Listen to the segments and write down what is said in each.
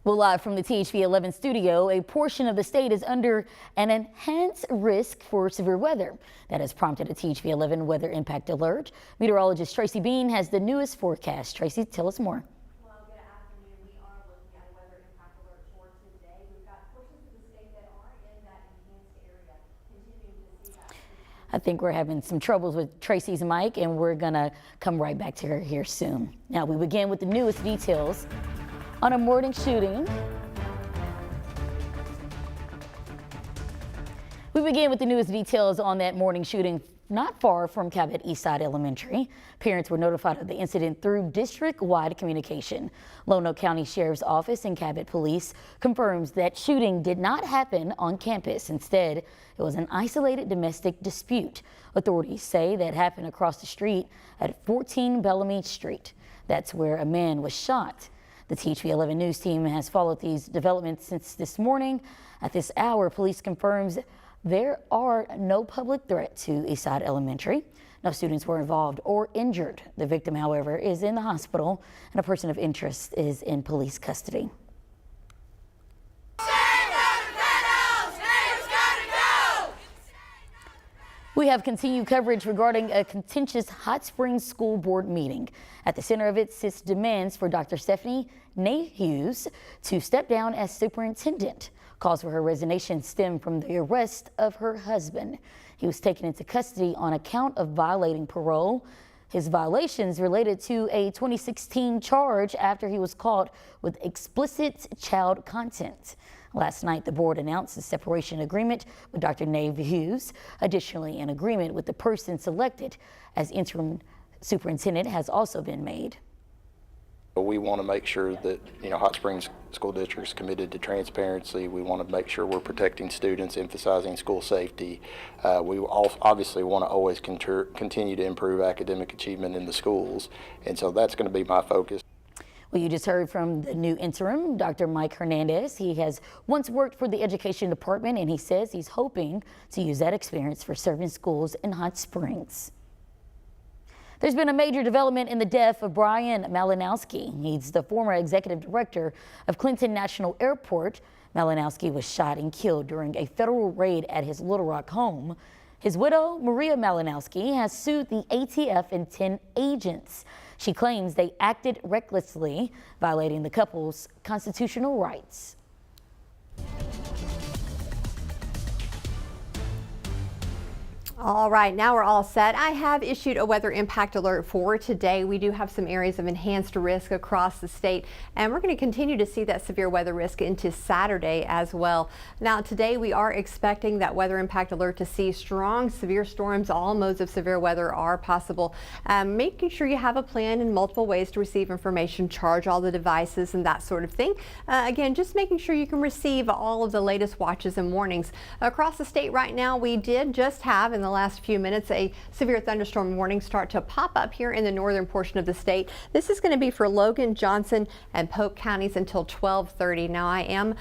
Well, live from the THV 11 studio, a portion of the state is under an enhanced risk for severe weather. That has prompted a THV 11 weather impact alert. Meteorologist Tracy Bean has the newest forecast. Tracy, tell us more. Well, good afternoon. We are looking at a weather impact alert for today. We've got portions of the state that are in that enhanced area. Continuing to see that. I think we're having some troubles with Tracy's mic, and we're gonna come right back to her here soon. Now we begin with the newest details on a morning shooting. We begin with the newest details on that morning shooting not far from Cabot Eastside Elementary. Parents were notified of the incident through district-wide communication. Lonoke County Sheriff's Office and Cabot Police confirms that shooting did not happen on campus. Instead, it was an isolated domestic dispute. Authorities say that happened across the street at 14 Bellamy Street. That's where a man was shot. The THV 11 news team has followed these developments since this morning. At this hour, police confirms there are no public threat to Eastside Elementary. No students were involved or injured. The victim, however, is in the hospital, and a person of interest is in police custody. We have continued coverage regarding a contentious Hot Springs School Board meeting. At the center of it sits demands for Dr. Stephanie Hughes to step down as superintendent. Calls for her resignation stem from the arrest of her husband. He was taken into custody on account of violating parole. His violations related to a 2016 charge after he was caught with explicit child content. Last night, the board announced a separation agreement with Dr. Hughes. Additionally, an agreement with the person selected as interim superintendent has also been made. We want to make sure that, Hot Springs School District is committed to transparency. We want to make sure we're protecting students, emphasizing school safety. We obviously want to always continue to improve academic achievement in the schools, and so that's going to be my focus. Well, you just heard from the new interim, Dr. Mike Hernandez. He has once worked for the education department, and he says he's hoping to use that experience for serving schools in Hot Springs. There's been a major development in the death of Brian Malinowski. He's the former executive director of Clinton National Airport. Malinowski was shot and killed during a federal raid at his Little Rock home. His widow, Maria Malinowski, has sued the ATF and 10 agents. She claims they acted recklessly, violating the couple's constitutional rights. All right, now we're all set. I have issued a weather impact alert for today. We do have some areas of enhanced risk across the state, and we're going to continue to see that severe weather risk into Saturday as well. Now, today we are expecting that weather impact alert to see strong, severe storms. All modes of severe weather are possible. Making sure you have a plan and multiple ways to receive information, charge all the devices and that sort of thing. Again, just making sure you can receive all of the latest watches and warnings. Across the state right now, we did just have in the last few minutes a severe thunderstorm warning start to pop up here in the northern portion of the state. This is going to be for Logan, Johnson, and Polk counties until 12:30. Now I am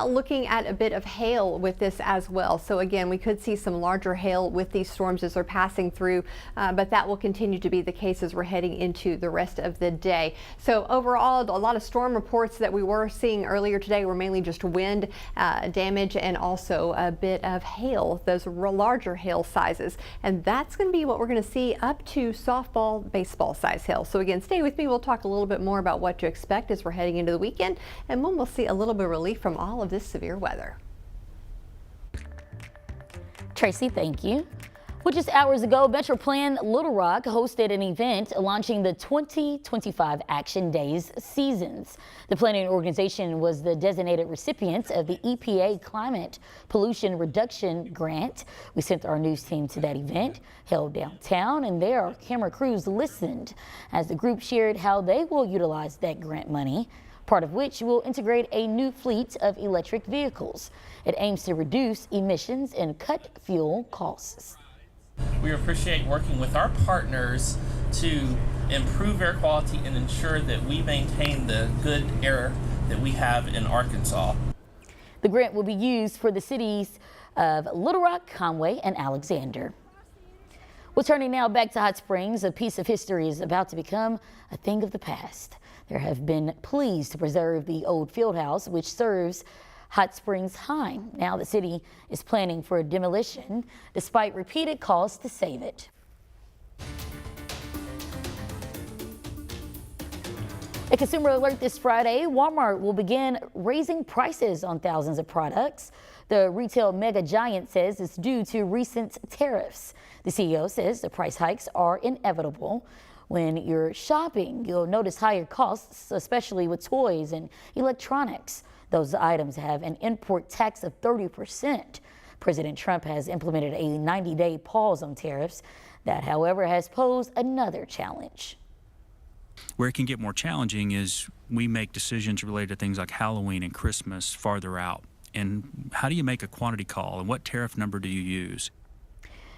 looking at a bit of hail with this as well. So again, we could see some larger hail with these storms as they're passing through, but that will continue to be the case as we're heading into the rest of the day. So overall, a lot of storm reports that we were seeing earlier today were mainly just wind damage and also a bit of hail, those larger hail sizes. And that's going to be what we're going to see up to softball, baseball size hail. So again, stay with me. We'll talk a little bit more about what to expect as we're heading into the weekend, and when we'll see a little bit of relief from all of this severe weather. Tracy, thank you. Well, just hours ago, Metro Plan Little Rock hosted an event launching the 2025 Action Days seasons. The planning organization was the designated recipient of the EPA Climate Pollution Reduction Grant. We sent our news team to that event, held downtown, and there our camera crews listened as the group shared how they will utilize that grant money, part of which will integrate a new fleet of electric vehicles. It aims to reduce emissions and cut fuel costs. We appreciate working with our partners to improve air quality and ensure that we maintain the good air that we have in Arkansas. The grant will be used for the cities of Little Rock, Conway, and Alexander. Well, turning now back to Hot Springs, a piece of history is about to become a thing of the past. There have been pleas to preserve the old field house, which serves Hot Springs High. Now the city is planning for a demolition despite repeated calls to save it. A consumer alert this Friday, Walmart will begin raising prices on thousands of products. The retail mega giant says it's due to recent tariffs. The CEO says the price hikes are inevitable. When you're shopping, you'll notice higher costs, especially with toys and electronics. Those items have an import tax of 30%. President Trump has implemented a 90-day pause on tariffs. That, however, has posed another challenge. Where it can get more challenging is we make decisions related to things like Halloween and Christmas farther out. And how do you make a quantity call, and what tariff number do you use?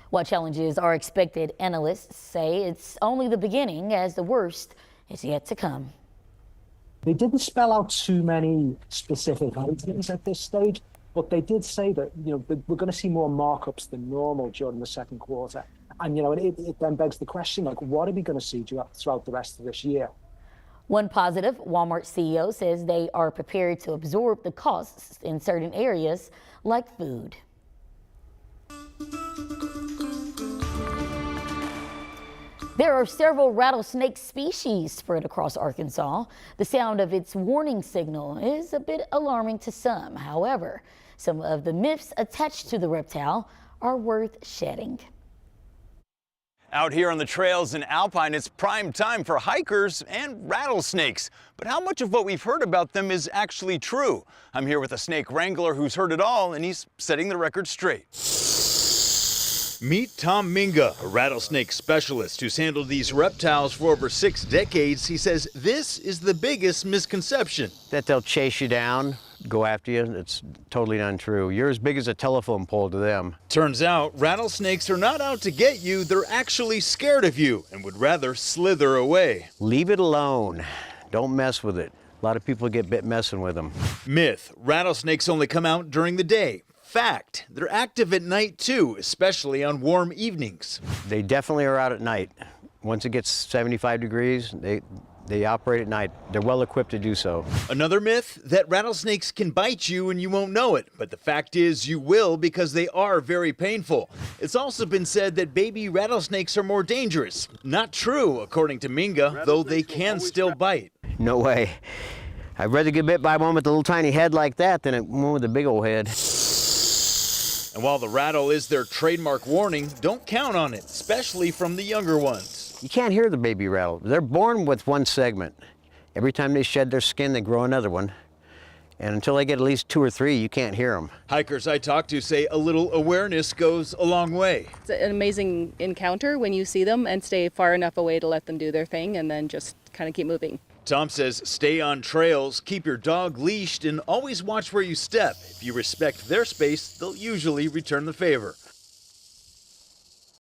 While challenges are expected, analysts say it's only the beginning, as the worst is yet to come. They didn't spell out too many specific items at this stage, but they did say that we're going to see more markups than normal during the second quarter. And it then begs the question, like, what are we going to see throughout the rest of this year? One positive, Walmart CEO says they are prepared to absorb the costs in certain areas like food. There are several rattlesnake species spread across Arkansas. The sound of its warning signal is a bit alarming to some. However, some of the myths attached to the reptile are worth shedding. Out here on the trails in Alpine, it's prime time for hikers and rattlesnakes. But how much of what we've heard about them is actually true? I'm here with a snake wrangler who's heard it all, and he's setting the record straight. Meet Tom Minga, a rattlesnake specialist who's handled these reptiles for over 6 decades. He says this is the biggest misconception. That they'll chase you down, go after you. It's totally untrue. You're as big as a telephone pole to them. Turns out rattlesnakes are not out to get you. They're actually scared of you and would rather slither away. Leave it alone. Don't mess with it. A lot of people get bit messing with them. Myth: rattlesnakes only come out during the day. Fact: they're active at night too, especially on warm evenings. They definitely are out at night. Once it gets 75 degrees, they operate at night. They're well equipped to do so. Another myth: that rattlesnakes can bite you and you won't know it. But the fact is you will, because they are very painful. It's also been said that baby rattlesnakes are more dangerous. Not true, according to Minga, though they can still bite. No way. I'd rather get bit by one with a little tiny head like that than one with a big old head. And while the rattle is their trademark warning, don't count on it, especially from the younger ones. You can't hear the baby rattle. They're born with one segment. Every time they shed their skin, they grow another one. And until they get at least 2 or 3, you can't hear them. Hikers I talk to say a little awareness goes a long way. It's an amazing encounter when you see them and stay far enough away to let them do their thing and then just kind of keep moving. Tom says stay on trails, keep your dog leashed, and always watch where you step. If you respect their space, they'll usually return the favor.